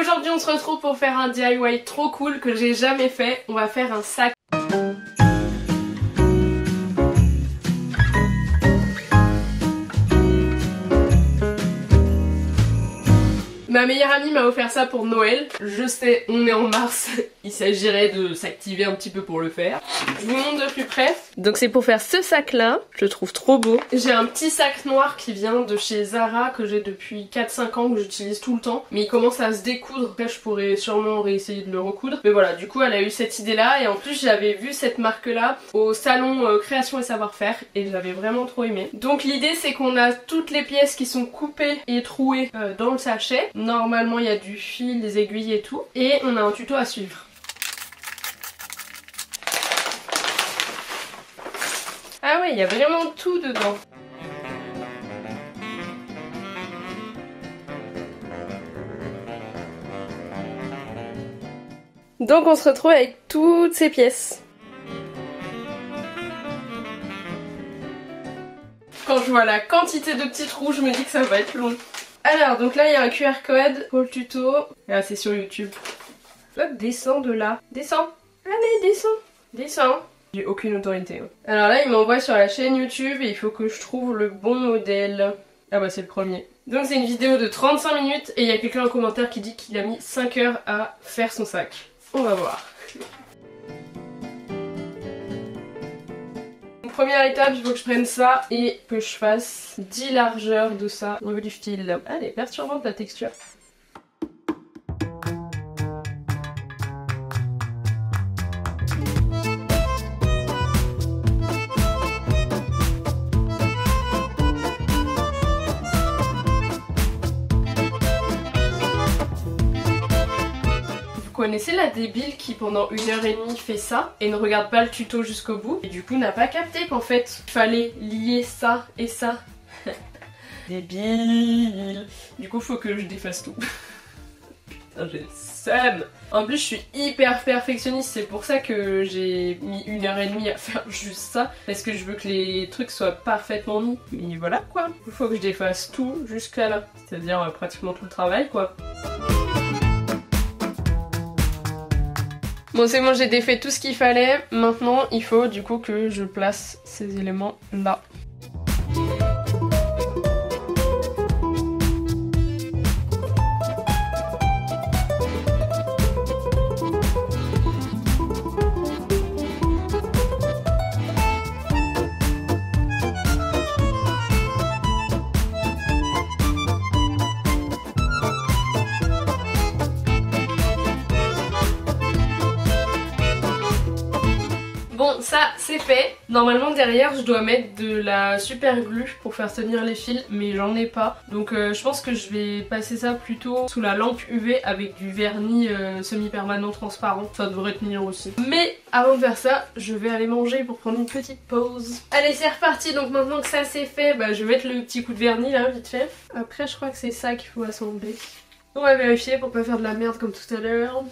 Aujourd'hui on se retrouve pour faire un DIY trop cool que j'ai jamais fait. On va faire un sac. Ma meilleure amie m'a offert ça pour Noël. Je sais, on est en mars, il s'agirait de s'activer un petit peu pour le faire. Je vous montre de plus près. Donc c'est pour faire ce sac là, je le trouve trop beau. J'ai un petit sac noir qui vient de chez Zara que j'ai depuis 4-5 ans, que j'utilise tout le temps. Mais il commence à se découdre, après je pourrais sûrement réessayer de le recoudre. Mais voilà, du coup elle a eu cette idée là et en plus j'avais vu cette marque là au salon Création et Savoir-Faire et j'avais vraiment trop aimé. Donc l'idée c'est qu'on a toutes les pièces qui sont coupées et trouées dans le sachet. Normalement il y a du fil, des aiguilles et tout. Et on a un tuto à suivre. Ah ouais, il y a vraiment tout dedans. Donc on se retrouve avec toutes ces pièces. Quand je vois la quantité de petits trous, je me dis que ça va être long. Alors, donc là il y a un QR code pour le tuto. Là c'est sur YouTube. Hop, descends de là. Descends. Allez, descends. Descends. J'ai aucune autorité. Alors là il m'envoie sur la chaîne YouTube et il faut que je trouve le bon modèle. Ah bah c'est le premier. Donc c'est une vidéo de 35 minutes et il y a quelqu'un en commentaire qui dit qu'il a mis 5 heures à faire son sac. On va voir. Première étape, il faut que je prenne ça et que je fasse 10 largeurs de ça au niveau du fil. Ah, elle est perturbante la texture. Vous connaissez la débile qui pendant 1h30 fait ça et ne regarde pas le tuto jusqu'au bout et du coup n'a pas capté qu'en fait il fallait lier ça et ça. Débile. Du coup faut que je défasse tout. Putain j'ai le seum. En plus je suis hyper perfectionniste, c'est pour ça que j'ai mis 1h30 à faire juste ça, parce que je veux que les trucs soient parfaitement mis. Mais voilà quoi, il faut que je défasse tout jusqu'à là, c'est-à-dire pratiquement tout le travail quoi. Bon c'est bon, j'ai défait tout ce qu'il fallait, maintenant il faut du coup que je place ces éléments là. Bon ça c'est fait, normalement derrière je dois mettre de la super glue pour faire tenir les fils mais j'en ai pas. Donc je pense que je vais passer ça plutôt sous la lampe UV avec du vernis semi-permanent transparent, ça devrait tenir aussi. Mais avant de faire ça je vais aller manger pour prendre une petite pause. Allez c'est reparti, donc maintenant que ça c'est fait, bah, je vais mettre le petit coup de vernis là vite fait. Après je crois que c'est ça qu'il faut assembler. On va vérifier pour pas faire de la merde comme tout à l'heure.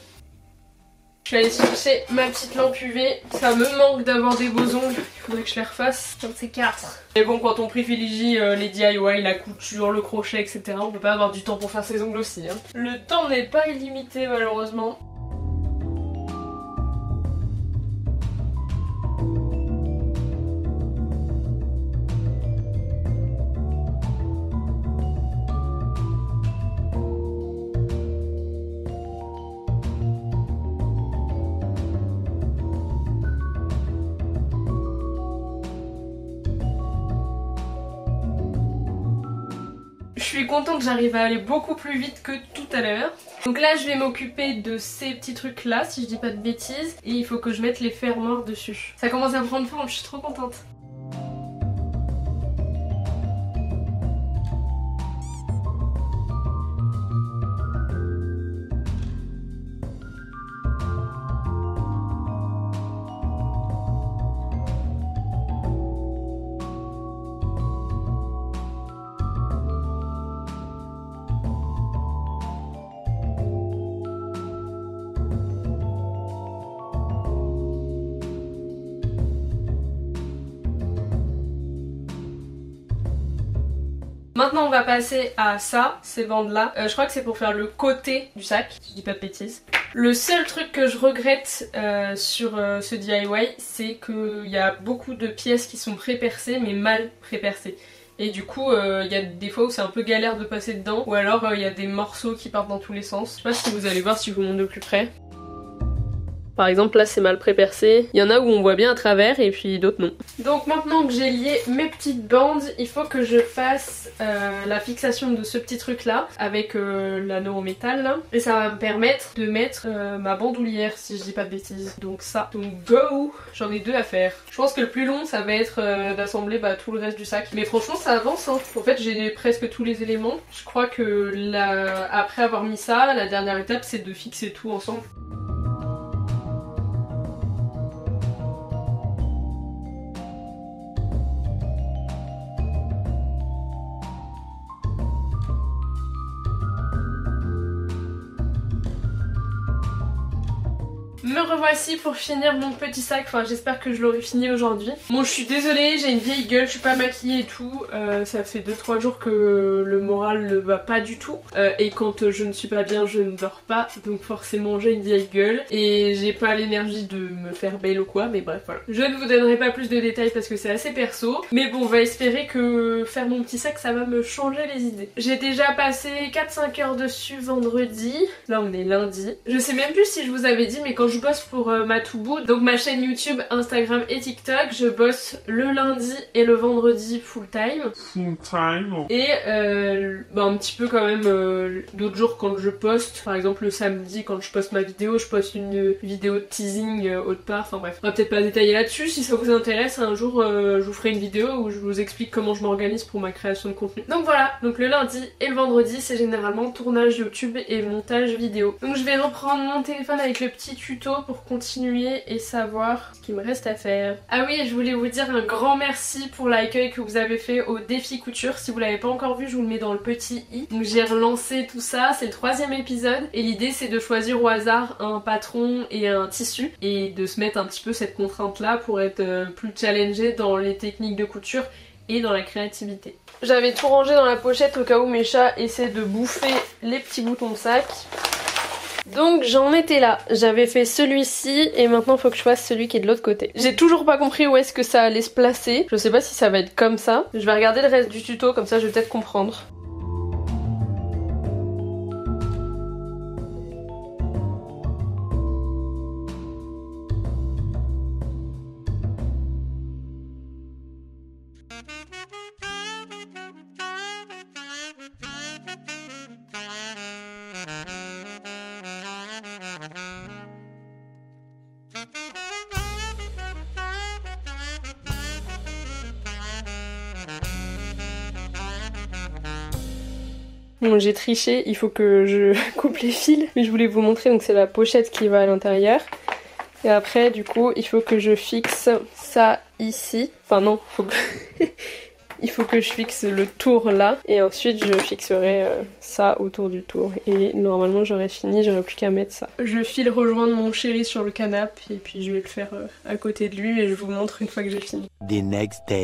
Je vais aller chercher ma petite lampe UV, ça me manque d'avoir des beaux ongles, il faudrait que je les refasse, comme ces 4. Mais bon, quand on privilégie les DIY, la couture, le crochet, etc., on peut pas avoir du temps pour faire ses ongles aussi. Hein. Le temps n'est pas illimité malheureusement. Je suis contente que j'arrive à aller beaucoup plus vite que tout à l'heure. Donc là je vais m'occuper de ces petits trucs là si je dis pas de bêtises. Et il faut que je mette les fermoirs dessus. Ça commence à prendre forme, je suis trop contente. Maintenant on va passer à ça, ces bandes là. Je crois que c'est pour faire le côté du sac, si je dis pas de bêtises. Le seul truc que je regrette sur ce DIY, c'est qu'il y a beaucoup de pièces qui sont pré-percées mais mal pré-percées. Et du coup, il y a des fois où c'est un peu galère de passer dedans, ou alors il y a des morceaux qui partent dans tous les sens. Je sais pas si vous allez voir si je vous montre de plus près. Par exemple là c'est mal pré-percé, il y en a où on voit bien à travers et puis d'autres non. Donc maintenant que j'ai lié mes petites bandes, il faut que je fasse la fixation de ce petit truc là avec l'anneau en métal là. Et ça va me permettre de mettre ma bandoulière si je dis pas de bêtises. Donc ça, donc go. J'en ai 2 à faire. Je pense que le plus long ça va être d'assembler tout le reste du sac. Mais franchement ça avance hein. En fait j'ai presque tous les éléments. Je crois que après avoir mis ça, la dernière étape c'est de fixer tout ensemble. Me revoici pour finir mon petit sac, enfin j'espère que je l'aurai fini aujourd'hui. Bon je suis désolée, j'ai une vieille gueule, je suis pas maquillée et tout, ça fait 2-3 jours que le moral ne va pas du tout. Et quand je ne suis pas bien je ne dors pas, donc forcément j'ai une vieille gueule et j'ai pas l'énergie de me faire belle ou quoi, mais bref voilà. Je ne vous donnerai pas plus de détails parce que c'est assez perso, mais bon on va espérer que faire mon petit sac ça va me changer les idées. J'ai déjà passé 4-5 heures dessus vendredi, là on est lundi. Je sais même plus si je vous avais dit mais quand je bosse pour ma to-bo, donc ma chaîne YouTube, Instagram et TikTok, je bosse le lundi et le vendredi full time. Et un petit peu quand même d'autres jours quand je poste, par exemple le samedi quand je poste ma vidéo, je poste une vidéo de teasing autre part, enfin bref. On va peut-être pas détailler là-dessus, si ça vous intéresse, un jour je vous ferai une vidéo où je vous explique comment je m'organise pour ma création de contenu. Donc voilà, donc le lundi et le vendredi c'est généralement tournage YouTube et montage vidéo. Donc je vais reprendre mon téléphone avec le petit tuto pour continuer et savoir ce qu'il me reste à faire. Ah oui, et je voulais vous dire un grand merci pour l'accueil que vous avez fait au défi couture. Si vous l'avez pas encore vu, je vous le mets dans le petit i. Donc j'ai relancé tout ça, c'est le 3e épisode et l'idée c'est de choisir au hasard un patron et un tissu et de se mettre un petit peu cette contrainte là pour être plus challengé dans les techniques de couture et dans la créativité. J'avais tout rangé dans la pochette au cas où mes chats essaient de bouffer les petits boutons de sac. Donc j'en étais là, j'avais fait celui-ci et maintenant il faut que je fasse celui qui est de l'autre côté. J'ai toujours pas compris où est-ce que ça allait se placer, je sais pas si ça va être comme ça. Je vais regarder le reste du tuto, comme ça je vais peut-être comprendre. Bon, j'ai triché, il faut que je coupe les fils, mais je voulais vous montrer, donc c'est la pochette qui va à l'intérieur. Et après, du coup, il faut que je fixe ça ici. Enfin non, il faut que je fixe le tour là. Et ensuite, je fixerai ça autour du tour. Et normalement, j'aurai fini, j'aurai plus qu'à mettre ça. Je file rejoindre mon chéri sur le canapé et puis je vais le faire à côté de lui et je vous montre une fois que j'ai fini. The next day.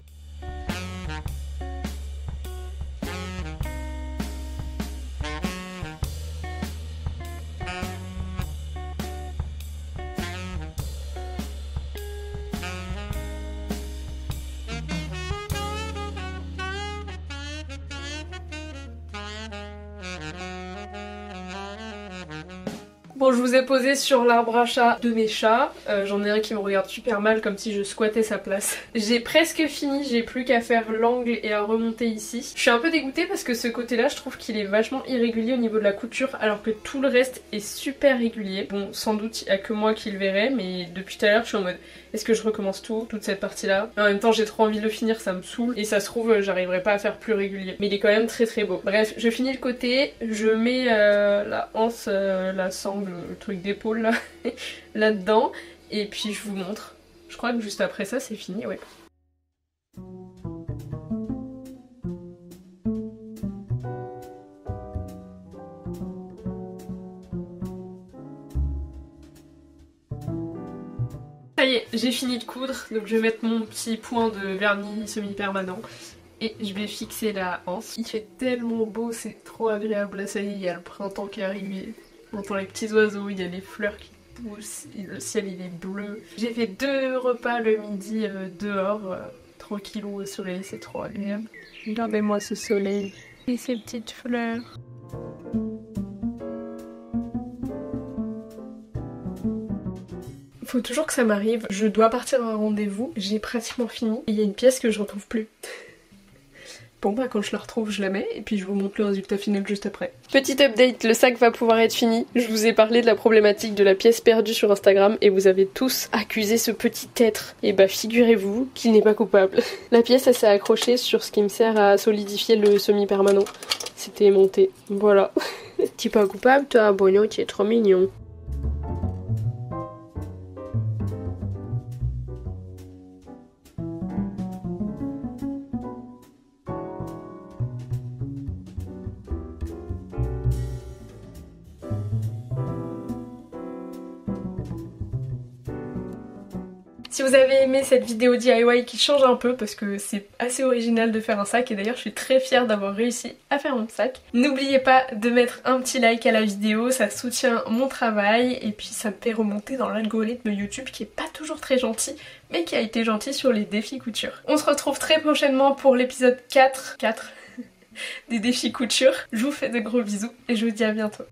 Bon, je vous ai posé sur l'arbre à chat de mes chats. J'en ai un qui me regarde super mal comme si je squattais sa place. J'ai presque fini, j'ai plus qu'à faire l'angle et à remonter ici. Je suis un peu dégoûtée parce que ce côté-là, je trouve qu'il est vachement irrégulier au niveau de la couture alors que tout le reste est super régulier. Bon, sans doute il n'y a que moi qui le verrai, mais depuis tout à l'heure je suis en mode est-ce que je recommence toute cette partie-là? En même temps j'ai trop envie de le finir, ça me saoule et ça se trouve j'arriverai pas à faire plus régulier. Mais il est quand même très très beau. Bref, je finis le côté, je mets la anse, la sangle, le truc d'épaule là, là-dedans et puis je vous montre. Je crois que juste après ça c'est fini, ouais. Ça y est, j'ai fini de coudre, donc je vais mettre mon petit point de vernis semi-permanent et je vais fixer la anse. Il fait tellement beau, c'est trop agréable. Là ça y est, il y a le printemps qui arrive. On entend les petits oiseaux, il y a les fleurs qui poussent, le ciel il est bleu. J'ai fait 2 repas le midi dehors, tranquillou au soleil, c'est trop agréable. Regardez-moi ce soleil et ces petites fleurs. Faut toujours que ça m'arrive, je dois partir à un rendez-vous, j'ai pratiquement fini et il y a une pièce que je retrouve plus. Bon bah quand je la retrouve je la mets et puis je vous montre le résultat final juste après. Petit update, le sac va pouvoir être fini. Je vous ai parlé de la problématique de la pièce perdue sur Instagram et vous avez tous accusé ce petit être. Et bah figurez-vous qu'il n'est pas coupable. La pièce elle s'est accrochée sur ce qui me sert à solidifier le semi-permanent. C'était monté, voilà. T'es pas coupable toi, Bruno, tu es trop mignon. Si vous avez aimé cette vidéo DIY qui change un peu parce que c'est assez original de faire un sac et d'ailleurs je suis très fière d'avoir réussi à faire mon sac. N'oubliez pas de mettre un petit like à la vidéo, ça soutient mon travail et puis ça me fait remonter dans l'algorithme YouTube qui est pas toujours très gentil mais qui a été gentil sur les défis couture. On se retrouve très prochainement pour l'épisode 4 des défis couture. Je vous fais de gros bisous et je vous dis à bientôt.